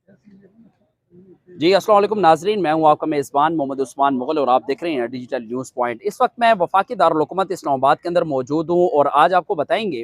जी, अस्सलाम वालेकुम नाज़रीन, मैं हूँ आपका मेज़बान मोहम्मद उस्मान मुग़ल और आप देख रहे हैं डिजिटल न्यूज़ पॉइंट। इस वक्त मैं वफाकी दारुल हुकूमत इस्लामाबाद के अंदर मौजूद हूँ और आज आपको बताएंगे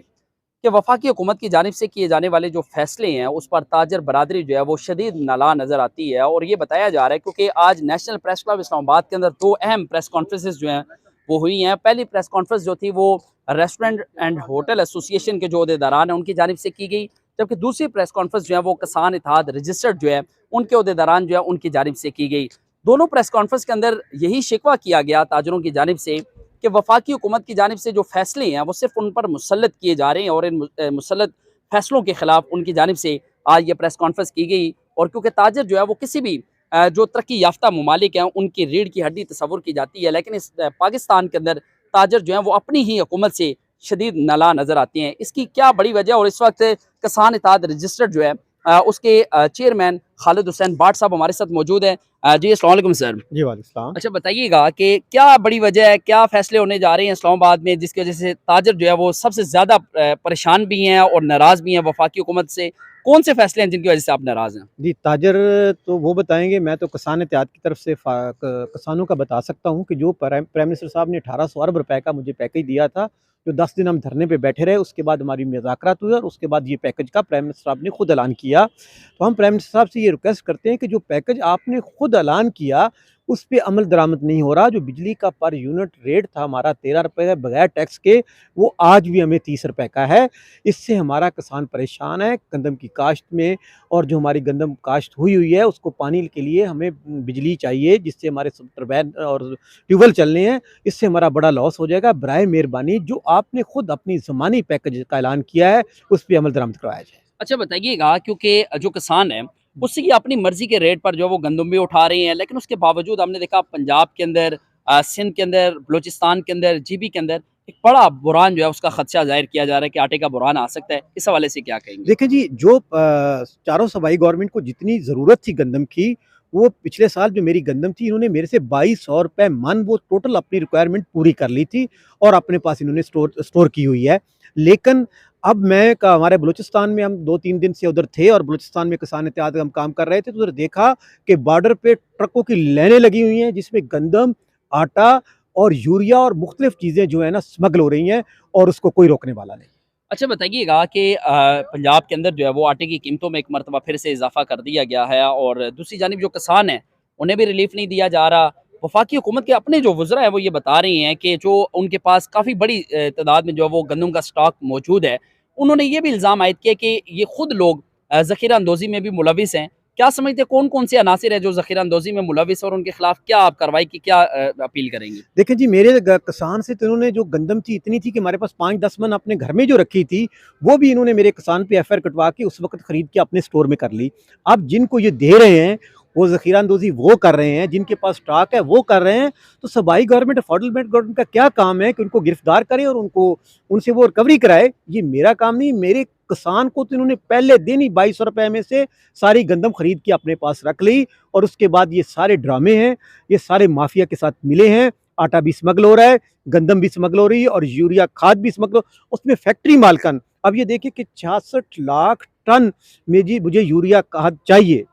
कि वफाकी हुकूमत की जानिब से किए जाने वाले जो फैसले हैं उस पर ताजर बरादरी जो है वो शदीद नाला नज़र आती है। और ये बताया जा रहा है क्योंकि आज नेशनल प्रेस क्लब इस्लामाबाद के अंदर दो अहम प्रेस कॉन्फ्रेंसेज जो हैं वो हुई हैं। पहली प्रेस कॉन्फ्रेंस जो थी वो रेस्टोरेंट एंड होटल एसोसिएशन के जो अहदेदारान हैं उनकी जानिब से की गई, जबकि दूसरी प्रेस कॉन्फ्रेंस जो है वो किसान इत्तेहाद रजिस्टर्ड जो है उनके अहदेदारान जो है उनकी जानिब से की गई। दोनों प्रेस कॉन्फ्रेंस के अंदर यही शिकवा किया गया ताजरों की जानिब से कि वफाकी हुकूमत की जानिब से जो फैसले हैं वो सिर्फ उन पर मुसल्लत किए जा रहे हैं और इन मुसल्लत फैसलों के खिलाफ उनकी जानिब से आज ये प्रेस कॉन्फ्रेंस की गई। और क्योंकि ताजर जो है वो किसी भी जो तरक्की याफ्ता ममालिक हैं उनकी रीढ़ की हड्डी तस्वुर की जाती है, लेकिन इस पाकिस्तान के अंदर ताजर जो हैं वो अपनी ही हुकूमत से शदीद नाला नज़र आते हैं। इसकी क्या बड़ी वजह, और इस वक्त किसान इत्तेहाद रजिस्टर्ड जो है उसके चेयरमैन खालिद हुसैन बाट साहब हमारे साथ मौजूद हैं। जी अस्सलाम वालेकुम सर। जी, वालेकुम। अच्छा बताइएगा कि क्या बड़ी वजह है, क्या फैसले होने जा रहे हैं इस्लामाबाद में जिसकी वजह से ताजर जो है वो सबसे ज़्यादा परेशान भी हैं और नाराज़ भी हैं वफाकी हुकूमत से? कौन से फैसले हैं जिनकी वजह से आप नाराज़ हैं? जी, ताजर तो वो बताएँगे, मैं तो किसान इत्तेहाद की तरफ से फ़ा क किसानों का बता सकता हूँ कि जो प्राइम मिनिस्टर साहब ने 1800 अरब रुपए का मुझे पैकेज दिया था, जो 10 दिन हम धरने पे बैठे रहे, उसके बाद हमारी मुज़ाकरात हुई और उसके बाद ये पैकेज का प्राइम मिनिस्टर साहब ने खुद ऐलान किया। तो हम प्राइम मिनिस्टर साहब से ये रिक्वेस्ट करते हैं कि जो पैकेज आपने खुद ऐलान किया, उस पे अमल दरामद नहीं हो रहा। जो बिजली का पर यूनिट रेट था हमारा 13 रुपए का बगैर टैक्स के, वो आज भी हमें 30 रुपए का है। इससे हमारा किसान परेशान है गंदम की काश्त में, और जो हमारी गंदम काश्त हुई है उसको पानी के लिए हमें बिजली चाहिए, जिससे हमारे सब टरबाइन और ट्यूबवेल चलने हैं। इससे हमारा बड़ा लॉस हो जाएगा। बराए मेहरबानी जो आपने खुद अपनी ज़मानी पैकेज का ऐलान किया है, उस पे अमल दरामद करवाया जाए। अच्छा बताइएगा, क्योंकि जो किसान है उससे ये अपनी मर्जी के रेट पर जो है वो गंदम भी उठा रहे हैं, लेकिन उसके बावजूद हमने देखा पंजाब के अंदर, सिंध के अंदर, बलूचिस्तान के अंदर, जीबी के अंदर एक बड़ा बुरान जो है उसका खदशा जाहिर किया जा रहा है कि आटे का बुरान आ सकता है। इस हवाले से क्या कहेंगे? देखिए जी, जो चारों सूबाई गवर्नमेंट को जितनी ज़रूरत थी गंदम की, वो पिछले साल जो मेरी गंदम थी, इन्होंने मेरे से 2200 रुपए मन वो टोटल अपनी रिक्वायरमेंट पूरी कर ली थी और अपने पास इन्होंने स्टोर की हुई है। लेकिन अब मैं का हमारे बलूचिस्तान में हम 2-3 दिन से उधर थे और बलूचिस्तान में किसान इत्तेहाद हम काम कर रहे थे, तो उधर देखा कि बॉर्डर पे ट्रकों की लाइनें लगी हुई हैं, जिसमें गंदम, आटा और यूरिया और मुख्तलिफ चीज़ें जो है ना स्मगल हो रही हैं, और उसको कोई रोकने वाला नहीं। अच्छा बताइएगा कि पंजाब के अंदर जो है वो आटे की कीमतों में एक मरतबा फिर से इजाफा कर दिया गया है और दूसरी जानिब जो किसान हैं उन्हें भी रिलीफ नहीं दिया जा रहा। वफाकी हुकूमत के अपने जो वज़रा है वो ये बता रही हैं कि जो उनके पास काफ़ी बड़ी तादाद में जो है वो गंदम का स्टॉक मौजूद है। उन्होंने ये भी इल्ज़ाम आयद किया कि ये खुद लोग ज़ख़ीरा अंदोज़ी में भी मुलविस हैं। क्या समझते हैं कौन कौन से अनासिर है जो ज़ख़ीरा अंदोज़ी में मुलविस और उनके खिलाफ क्या आप कार्रवाई की क्या अपील करेंगे? देखिए जी, मेरे किसान से तो इन्होंने जो गंदम थी इतनी थी कि हमारे पास 5-10 मन अपने घर में जो रखी थी, वो भी इन्होंने मेरे किसान पे एफआईआर कटवा के उस वक़्त खरीद के अपने स्टोर में कर ली। अब जिनको ये दे रहे हैं, वो ज़ख़ीरा अंदोज़ी वो कर रहे हैं, जिनके पास स्टॉक है वो कर रहे हैं। तो सूबाई गवर्नमेंट, फेडरल गवर्नमेंट का क्या काम है कि उनको गिरफ्तार करे और उनको उनसे वो रिकवरी कराए? ये मेरा काम नहीं। मेरे किसान को तो इन्होंने पहले दिन ही 2200 रुपए में से सारी गंदम खरीद के अपने पास रख ली, और उसके बाद ये सारे ड्रामे हैं, ये सारे माफिया के साथ मिले हैं। आटा भी स्मगल हो रहा है, गंदम भी स्मगल हो रही है और यूरिया खाद भी स्मगल। उसमें फैक्ट्री मालकन, अब ये देखिए कि 66 लाख टन में जी मुझे यूरिया खाद चाहिए,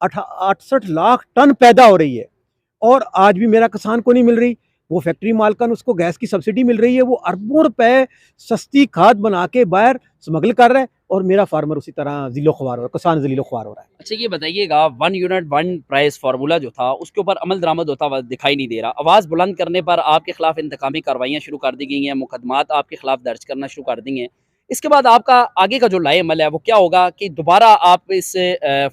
68 लाख टन पैदा हो रही है, और आज भी मेरा किसान को नहीं मिल रही। वो फैक्ट्री मालकन, उसको गैस की सब्सिडी मिल रही है, वो अरबों रुपए सस्ती खाद बना के बाहर स्मगल कर रहा है, और मेरा फार्मर उसी तरह ज़िलो ख्वार हो रहा है, किसान ज़िलो ख्वार हो रहा है। अच्छा ये बताइएगा, one unit one price formula जो था उसके ऊपर अमल दरामद होता हुआ दिखाई नहीं दे रहा। आवाज़ बुलंद करने पर आपके खिलाफ इंतकामी कार्रवाइयाँ शुरू कर दी गई हैं, मुकदमात आपके खिलाफ दर्ज करना शुरू कर दी हैं। इसके बाद आपका आगे का जो लाए अमल है वो क्या होगा कि दोबारा आप इस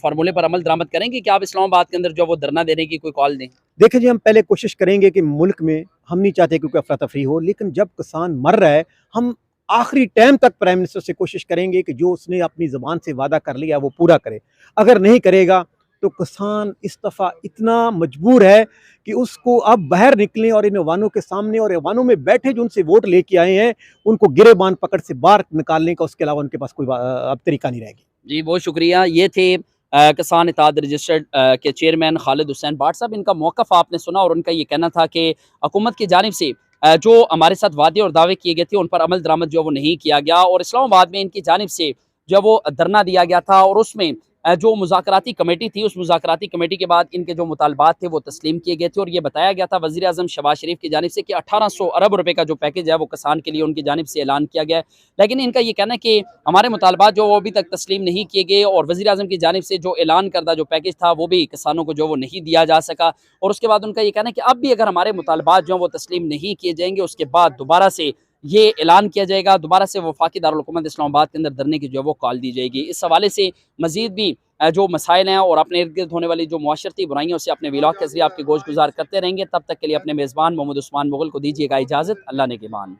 फार्मूले पर अमल दरामद करेंगे कि आप इस्लामाबाद के अंदर जो वो धरना देने की कोई कॉल दें? देखिए जी, हम पहले कोशिश करेंगे कि मुल्क में, हम नहीं चाहते कि कोई अफरा-तफरी हो, लेकिन जब किसान मर रहा है, हम आखिरी टाइम तक प्राइम मिनिस्टर से कोशिश करेंगे कि जो उसने अपनी ज़बान से वादा कर लिया वो पूरा करे। अगर नहीं करेगा तो किसान इस दफ़ा इतना मजबूर है कि उसको अब बाहर निकलें और इन ऐवानों के सामने और ऐवानों में बैठे जो उनसे वोट लेके आए हैं, उनको गिरेबान पकड़ से बाहर निकालने का, उसके अलावा उनके पास कोई अब तरीका नहीं रहेगी। जी, बहुत शुक्रिया। ये थे किसान इत्तेहाद रजिस्टर्ड के चेयरमैन खालिद हुसैन बाट साहब। इनका मौक़िफ़ आपने सुना और उनका ये कहना था कि हुकूमत की जानिब से जो हमारे साथ वादे और दावे किए गए थे उन पर अमल दरामद जो है वो नहीं किया गया और इस्लामाबाद में इनकी जानिब से जो है वो धरना दिया गया था और उसमें जो मुज़ाकराती कमेटी थी, उस मुज़ाकराती कमेटी के बाद इनके जो मुतालबात थे वो तस्लीम किए गए थे और ये बताया गया था वज़ीर आज़म शहबाज शरीफ की जानिब से कि 1800 अरब रुपए का जो पैकेज है वो किसान के लिए उनकी जानिब से ऐलान किया गया है। लेकिन इनका ये कहना है कि हमारे मुतालबात जो वो अभी तक तस्लीम नहीं किए गए और वज़ीर आज़म की जानिब से जो ऐलान करदा जो पैकेज था वो भी किसानों को जो वो नहीं दिया जा सका। और उसके बाद उनका ये कहना है कि अब भी अगर हमारे मुतालबात जो हैं वो तस्लीम नहीं किए जाएंगे, उसके बाद दोबारा से ये ऐलान किया जाएगा, दोबारा से वफाकी दारुल हुकूमत इस्लामाबाद के अंदर धरने की जो है वो कॉल दी जाएगी। इस हवाले से मज़ीद भी जो मसाइल हैं और अपने इर्द गिर्द होने वाली जो मुआशरती बुराइयाँ उसे अपने व्लॉग के ज़रिए आपकी गोश गुजार करते रहेंगे। तब तक के लिए अपने मेज़बान मोहम्मद उस्मान मुग़ल को दीजिएगा इजाज़त। अल्लाह ने के मान।